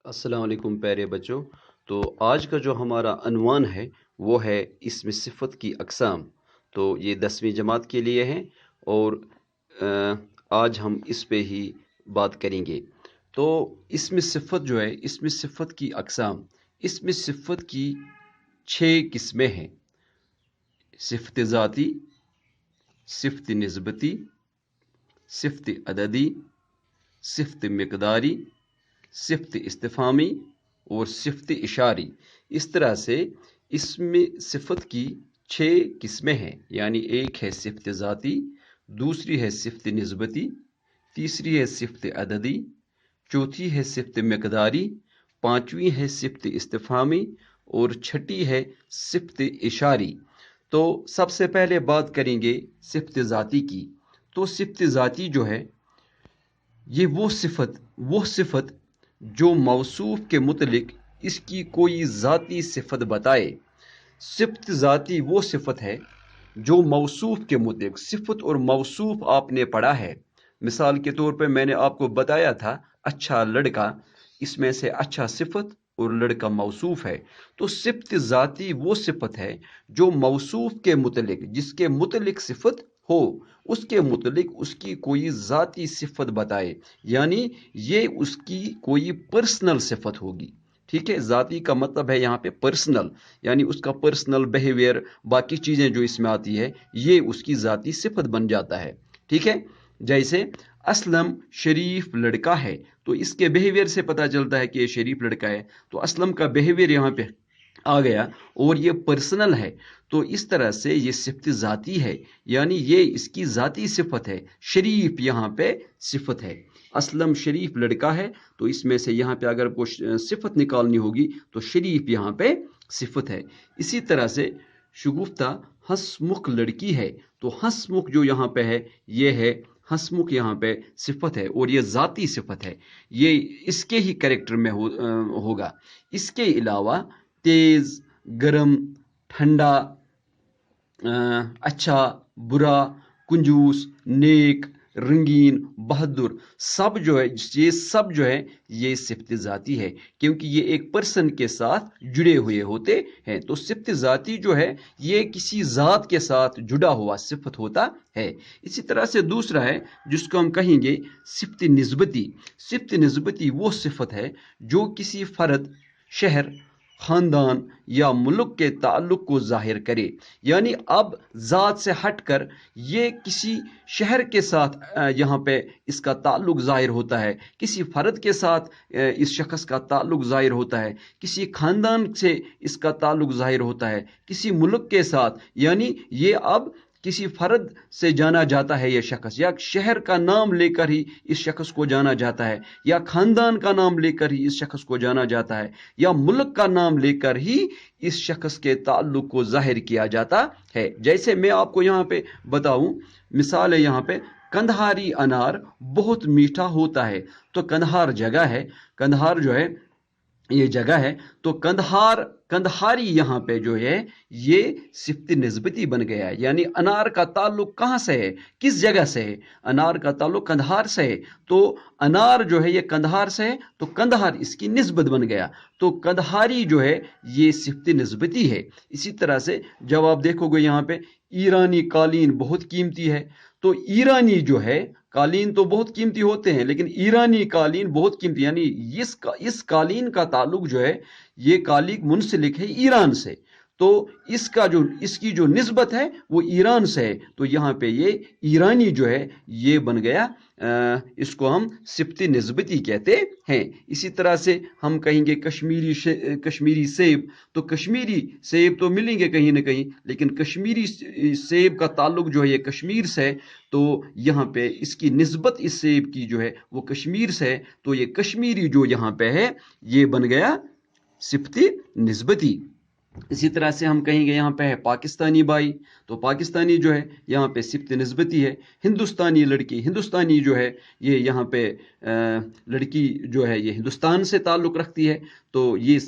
अस्सलाम वालेकुम प्यारे बच्चों। तो आज का जो हमारा अनवान है वो है इसमें सिफ़त की अक़साम। तो ये 10वीं जमात के लिए है और आज हम इस पे ही बात करेंगे। तो इसमें सिफ़त जो है, इसमें सिफ़त की अक़साम, इसमें सिफ़त की 6 किस्में हैं। सिफ़त ज़ाती, सिफ़त निस्बती, सिफ़त अददी, सिफ़त मिक़दारी, सिफ़त इस्तिफ़ामी और सिफ़त इशारी। इस तरह से इसमें सिफ़त की 6 किस्में हैं। यानी एक है सिफ़त ज़ाती, दूसरी है सिफ़त निस्बती, तीसरी है सिफ़त अददी, चौथी है सिफ़त मिक़दारी, पाँचवीं है सिफ़त इस्तिफ़ामी और छठी है सिफ़त इशारी। तो सबसे पहले बात करेंगे सिफ़त ज़ाती की। तो सिफ़त ज़ाती जो है ये वो सिफ़त जो मौसूफ के मुतलिक इसकी कोई ज़ाती सिफ़त बताए। सिफ़त ज़ाती वो सिफ़त है जो मौसूफ के मुतलिक, सिफ़त और मौसूफ आपने पढ़ा है। मिसाल के तौर पे मैंने आपको बताया था अच्छा लड़का, इसमें से अच्छा सिफ़त और लड़का मौसूफ है। तो सिफ़त ज़ाती वो सिफ़त है जो मौसूफ के मुतलिक, जिसके मुतलिक सिफ़त हो, उसके मुतलिक उसकी कोई ज़ाती सिफ़त बताए। यानी ये उसकी कोई पर्सनल सिफ़त होगी। ठीक है, ज़ाती का मतलब है यहाँ पे पर्सनल, यानी उसका पर्सनल बिहेवियर, बाकी चीज़ें जो इसमें आती है, ये उसकी ज़ाती सिफ़त बन जाता है। ठीक है, जैसे असलम शरीफ लड़का है, तो इसके बिहेवियर से पता चलता है कि ये शरीफ लड़का है। तो असलम का बिहेवियर यहाँ पे आ गया और ये पर्सनल है। तो इस तरह से ये सिफ़त ज़ाती है, यानी ये इसकी ज़ाती सिफ़त है। शरीफ यहाँ पे सिफ़त है। असलम शरीफ लड़का है, तो इसमें से यहाँ पे अगर कोई सिफ़त निकालनी होगी तो शरीफ यहाँ पे सिफ़त है। इसी तरह से शगुफ्ता हंसमुख लड़की है, तो हंसमुख जो यहाँ पे है, ये है हंसमुख, यहाँ पे सिफ़त है और ये ज़ाती सिफ़त है। ये इसके ही कैरेक्टर में होगा। इसके अलावा तेज़, गरम, ठंडा, अच्छा, बुरा, कंजूस, नेक, रंगीन, बहादुर, सब जो है, ये सब जो है ये सिफ़त ज़ाती है, क्योंकि ये एक पर्सन के साथ जुड़े हुए होते हैं। तो सिफ़त ज़ाती जो है ये किसी ज़ात के साथ जुड़ा हुआ सिफ़त होता है। इसी तरह से दूसरा है जिसको हम कहेंगे सिफ़त निस्बती। सिफ़त निस्बती वो सिफ़त है जो किसी फ़र्द, शहर, ख़ानदान या मुल्क के ताल्लुक़ को ज़ाहिर करे। यानी अब ज़ात से हटकर ये किसी शहर के साथ यहाँ पे इसका ताल्लुक़ ज़ाहिर होता है, किसी फ़र्द के साथ इस शख्स का ताल्लुक़ ज़ाहिर होता है, किसी ख़ानदान से इसका ताल्लुक़ ज़ाहिर होता है, किसी मुल्क के साथ, यानी ये अब किसी फ़र्द से जाना जाता है ये शख्स, या शहर का नाम लेकर ही इस शख्स को जाना जाता है, या ख़ानदान का नाम लेकर ही इस शख्स को जाना जाता है, या मुल्क का नाम लेकर ही इस शख्स के ताल्लुक़ को ज़ाहिर किया जाता है। जैसे मैं आपको यहाँ पे बताऊँ, मिसाल है यहाँ पे, कंधारी अनार बहुत मीठा होता है। तो कंधार जगह है, कंधार जो है ये जगह है, तो कंधारी यहाँ पे जो है ये सिफ़त निस्बती बन गया है। यानी अनार का ताल्लुक कहाँ से है, किस जगह से है? अनार का ताल्लुक कंधार से है, तो अनार जो है ये कंधार से है, तो कंधार इसकी निस्बत बन गया। तो कंधारी जो है ये सिफ़त निस्बती है। इसी तरह से जब आप देखोगे यहाँ पे ईरानी कालीन बहुत कीमती है, तो ईरानी जो है, कालीन तो बहुत कीमती होते हैं, लेकिन ईरानी कालीन बहुत कीमती, यानी इस कालीन का ताल्लुक जो है, ये कालीन मुंसलिक है ईरान से, तो इसकी जो निस्बत है वो ईरान से है। तो यहाँ पे ये ईरानी जो है ये बन गया, इसको हम सिफ़त निस्बती कहते हैं। इसी तरह से हम कहेंगे कश्मीरी सेब, तो कश्मीरी सेब तो मिलेंगे कहीं ना कहीं, लेकिन कश्मीरी सेब का ताल्लुक जो है ये कश्मीर से है, तो यहाँ पे इसकी निस्बत इस सेब की जो है वो कश्मीर से है, तो ये कश्मीरी जो यहाँ पे है ये बन गया सिफ़त निस्बती। इसी तरह से हम कहेंगे यहाँ पे है पाकिस्तानी बाई, तो पाकिस्तानी जो है यहाँ पे सिफ़त निस्बती है। हिंदुस्तानी लड़की, हिंदुस्तानी जो है ये यहाँ पे لڑکی جو ہے یہ ہندوستان سے تعلق رکھتی ہے تو یہ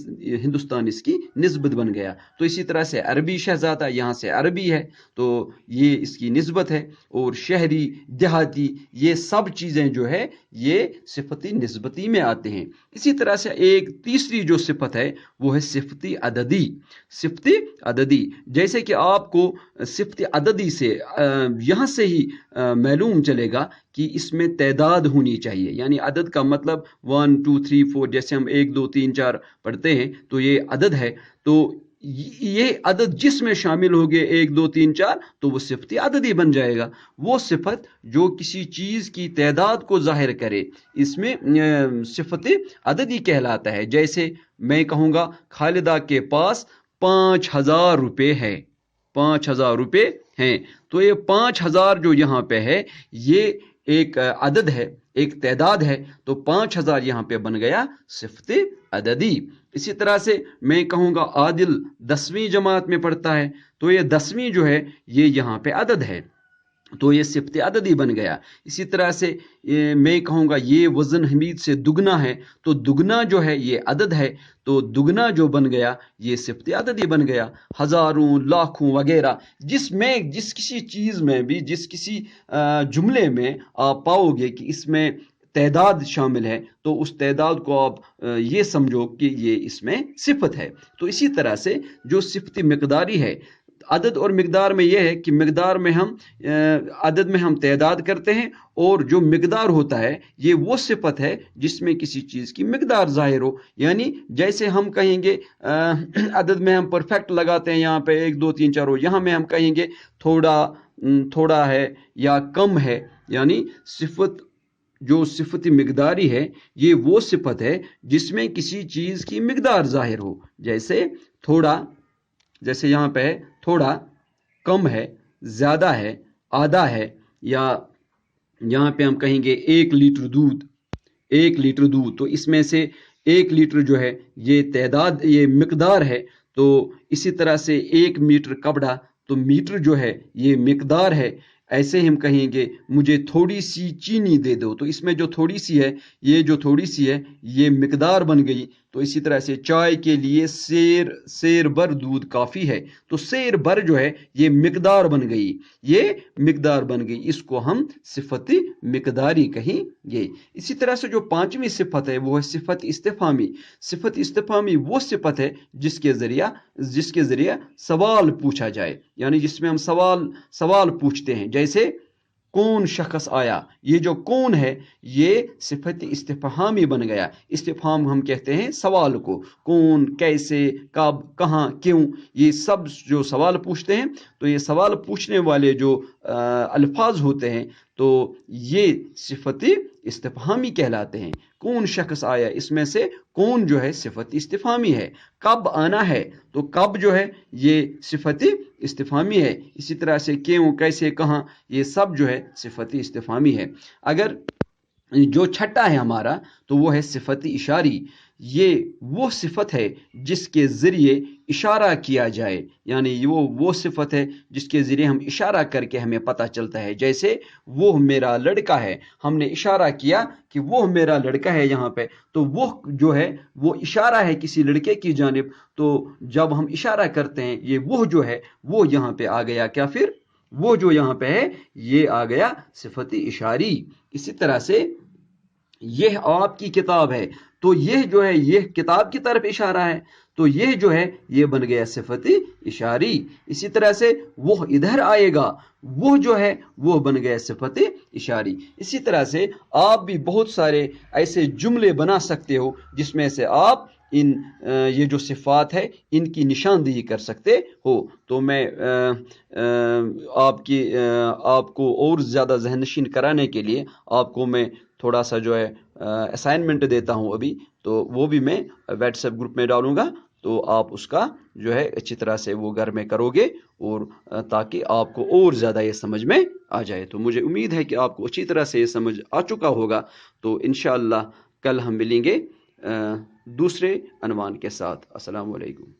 ہندوستان اس کی نسبت بن گیا. تو اسی طرح سے عربی شہزادہ یہاں سے عربی ہے تو یہ اس کی نسبت ہے. اور شہری دیہاتی یہ سب چیزیں جو ہے یہ صفتی نسبتی میں آتے ہیں. اسی طرح سے ایک تیسری جو صفت ہے وہ ہے صفتی عددی. صفتی عددی جیسے کہ آپ کو صفتی عددی سے یہاں سے ہی معلوم چلے گا کہ اس میں تعداد ہونی چاہیے. یعنی عدد کا مطلب 1 2 3 4 جیسے ہم 1 2 3 4 پڑھتے ہیں تو یہ عدد ہے. تو یہ عدد جس میں شامل ہو گئے 1 2 3 4 تو وہ صفتی عددی بن جائے گا. وہ صفت جو کسی چیز کی تعداد کو ظاہر کرے اس میں صفت عددی کہلاتا ہے. جیسے میں کہوں گا خالدہ کے پاس 5,000 روپے ہے. 5,000 روپے ہیں تو یہ 5,000 جو یہاں پہ ہے یہ ایک عدد ہے, ایک تعداد ہے. تو 5,000 یہاں پہ بن گیا صفت عددی. اسی طرح سے میں کہوں گا عادل 10ویں جماعت میں پڑھتا ہے تو یہ 10ویں جو ہے یہ یہاں پہ عدد ہے تو یہ صفت عددی بن گیا. اسی طرح سے میں کہوں گا یہ وزن حمید سے دگنا ہے تو دگنا جو ہے یہ عدد ہے تو دگنا جو بن گیا یہ صفت عددی بن گیا. ہزاروں لاکھوں وغیرہ جس کسی چیز میں بھی جس کسی جملے میں آپ پاؤ گے کہ اس میں تعداد شامل ہے تو اس تعداد کو آپ یہ سمجھو کہ یہ اس میں صفت ہے. تو اسی طرح سے جو صفت مقداری ہے عدد اور مقدار میں یہ ہے کہ مقدار میں ہم عدد میں ہم تعداد کرتے ہیں اور جو مقدار ہوتا ہے یہ وہ صفت ہے جس میں کسی چیز کی مقدار ظاہر ہو. یعنی جیسے ہم کہیں گے عدد میں ہم پرفیکٹ لگاتے ہیں یہاں پہ 1 2 3 4 ہو, یہاں میں ہم کہیں گے تھوڑا ہے یا کم ہے. یعنی جو صفت مقداری ہے یہ وہ صفت ہے جس میں کسی چیز کی مقدار ظاہر ہو. جیسے یہاں پہ ہے تھوڑا, کم ہے, زیادہ ہے, آدھا ہے. یا یہاں پہ ہم کہیں گے 1 لیٹر دودھ تو اس میں سے 1 لیٹر جو ہے یہ تعداد یہ مقدار ہے. تو اسی طرح سے 1 میٹر کپڑا تو میٹر جو ہے یہ مقدار ہے. ایسے ہم کہیں گے مجھے تھوڑی سی چینی دے دو تو اس میں جو تھوڑی سی ہے یہ مقدار بن گئی. تو اسی طرح سے چائے کے لیے سیر بھر دودھ کافی ہے تو سیر بھر جو ہے یہ مقدار بن گئی. اس کو ہم صفت مقداری کہیں گے. اسی طرح سے جو 5ویں صفت ہے وہ ہے صفت استفہامی. صفت استفہامی وہ صفت ہے جس کے ذریعہ سوال پوچھا جائے. یعنی جس میں ہم سوال پوچھتے ہیں. جیسے کون شخص آیا, یہ جو کون ہے یہ صفت استفہامی بن گیا. استفہام ہم کہتے ہیں سوال کو, کون, کیسے, کب, کہاں, کیوں, یہ سب جو سوال پوچھتے ہیں تو یہ سوال پوچھنے والے جو الفاظ ہوتے ہیں تو یہ صفت استفہامی کہلاتے ہیں. کون شخص آیا اس میں سے کون جو ہے صفت استفہامی ہے. کب آنا ہے تو کب جو ہے یہ صفت استفہامی ہے. اسی طرح سے کیوں, کیسے, کہاں یہ سب جو ہے صفت استفہامی ہے. اگر جو چھٹا ہے ہمارا تو وہ ہے صفت اشاری. یہ وہ صفت ہے جس کے ذریعے اشارہ کیا جائے. یعنی وہ صفت ہے جس کے ذریعے ہم اشارہ کر کے ہمیں پتہ چلتا ہے. جیسے وہ میرا لڑکا ہے, ہم نے اشارہ کیا کہ وہ میرا لڑکا ہے یہاں پہ تو وہ جو ہے وہ اشارہ ہے کسی لڑکے کی جانب. تو جب ہم اشارہ کرتے ہیں یہ وہ جو ہے وہ یہاں پہ آ گیا کیا, پھر وہ جو یہاں پہ ہے یہ آ گیا صفت اشاری. اسی طرح سے یہ آپ کی کتاب ہے تو یہ جو ہے یہ کتاب کی طرف اشارہ ہے تو یہ جو ہے یہ بن گیا صفت اشاری. اسی طرح سے وہ ادھر آئے گا, وہ جو ہے وہ بن گیا صفت اشاری. اسی طرح سے آپ بھی بہت سارے ایسے جملے بنا سکتے ہو جس میں سے آپ یہ جو صفات ہے ان کی نشاندہی کر سکتے ہو. تو میں آپ کو اور زیادہ ذہن نشین کرانے کے لیے آپ کو میں تھوڑا سا جو ہے اسائنمنٹ دیتا ہوں ابھی, تو وہ بھی میں واٹس ایپ گروپ میں ڈالوں گا تو آپ اس کا جو ہے اچھی طرح سے وہ گھر میں کرو گے اور تاکہ آپ کو اور زیادہ یہ سمجھ میں آ جائے. تو مجھے امید ہے کہ آپ کو اچھی طرح سے یہ سمجھ آ چکا ہوگا. تو انشاءاللہ کل ہم ملیں گے دوسرے عنوان کے ساتھ. السلام علیکم.